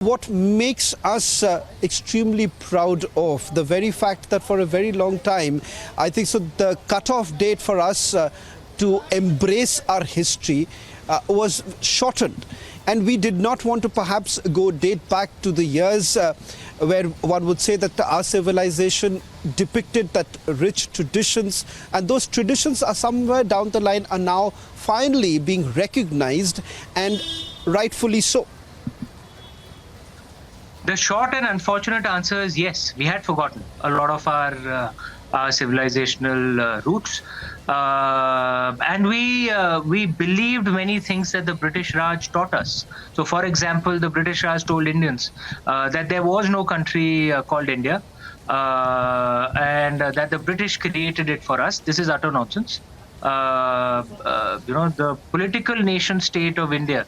What makes us extremely proud of the very fact that for a very long time, I think so the cutoff date for us to embrace our history was shortened. And we did not want to perhaps date back to the years where one would say that our civilization depicted that rich traditions, and those traditions are somewhere down the line are now finally being recognized, and rightfully so. The short and unfortunate answer is yes. We had forgotten a lot of our civilizational roots, and we believed many things that the British Raj taught us. So, for example, the British Raj told Indians that there was no country called India, and that the British created it for us. This is utter nonsense. The political nation state of India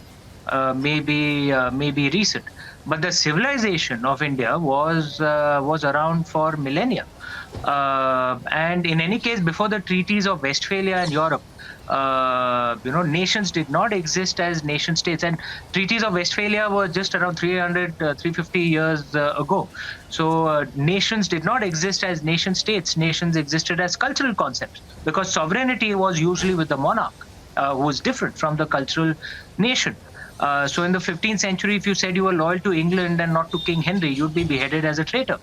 may be recent, but the civilization of India was around for millennia. And in any case, before the treaties of Westphalia in Europe, nations did not exist as nation states, and treaties of Westphalia were just around 350 years ago. So nations did not exist as nation states. Nations existed as cultural concepts, because sovereignty was usually with the monarch, who was different from the cultural nation. So in the 15th century, if you said you were loyal to England and not to King Henry, you'd be beheaded as a traitor.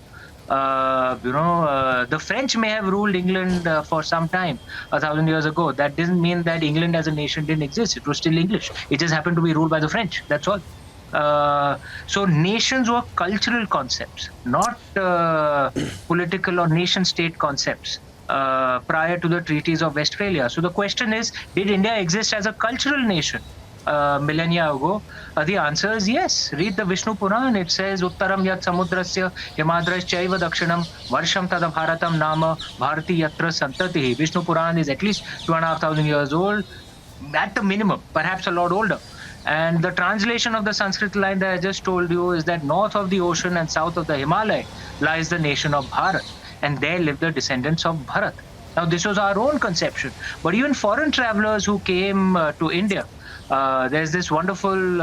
The French may have ruled England for some time, 1,000 years ago. That doesn't mean that England as a nation didn't exist. It was still English. It just happened to be ruled by the French. That's all. So nations were cultural concepts, not political or nation-state concepts prior to the treaties of Westphalia. So the question is, did India exist as a cultural nation millennia ago? The answer is yes. Read the Vishnu Puran. It says Uttaram yat samudrasya himadraschaiva dakshinam varsham tada bharatam nama bharati yatra santatihi. Vishnu Puran is at least 2,500 years old, at the minimum, perhaps a lot older. And the translation of the Sanskrit line that I just told you is that north of the ocean and south of the Himalaya lies the nation of Bharat, and there live the descendants of Bharat. Now, this was our own conception, but even foreign travelers who came to India, there's this wonderful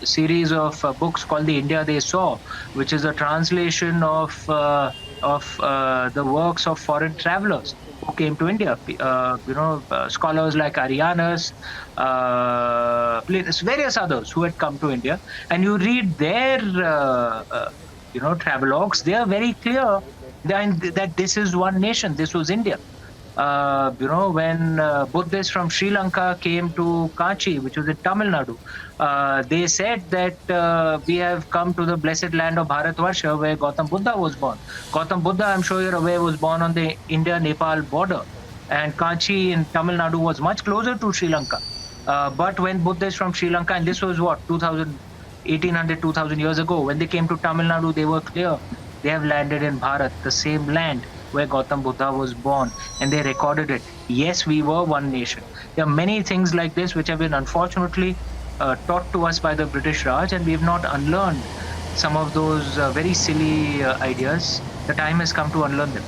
series of books called The India They Saw, which is a translation of the works of foreign travelers who came to India. Scholars like Arianus, various others who had come to India, and you read their travelogues. They are very clear that this is one nation. This was India. When Buddhists from Sri Lanka came to Kanchi, which was in Tamil Nadu, they said that we have come to the blessed land of Bharatvarsha, where Gautam Buddha was born. Gautam Buddha, I'm sure you're aware, was born on the India-Nepal border, and Kanchi in Tamil Nadu was much closer to Sri Lanka. But when Buddhists from Sri Lanka, and this was what, 1800, 2000 years ago, when they came to Tamil Nadu, they were clear. They have landed in Bharat, the same land where Gautam Buddha was born, and they recorded it. Yes, we were one nation. There are many things like this which have been unfortunately taught to us by the British Raj, and we have not unlearned some of those very silly ideas. The time has come to unlearn them.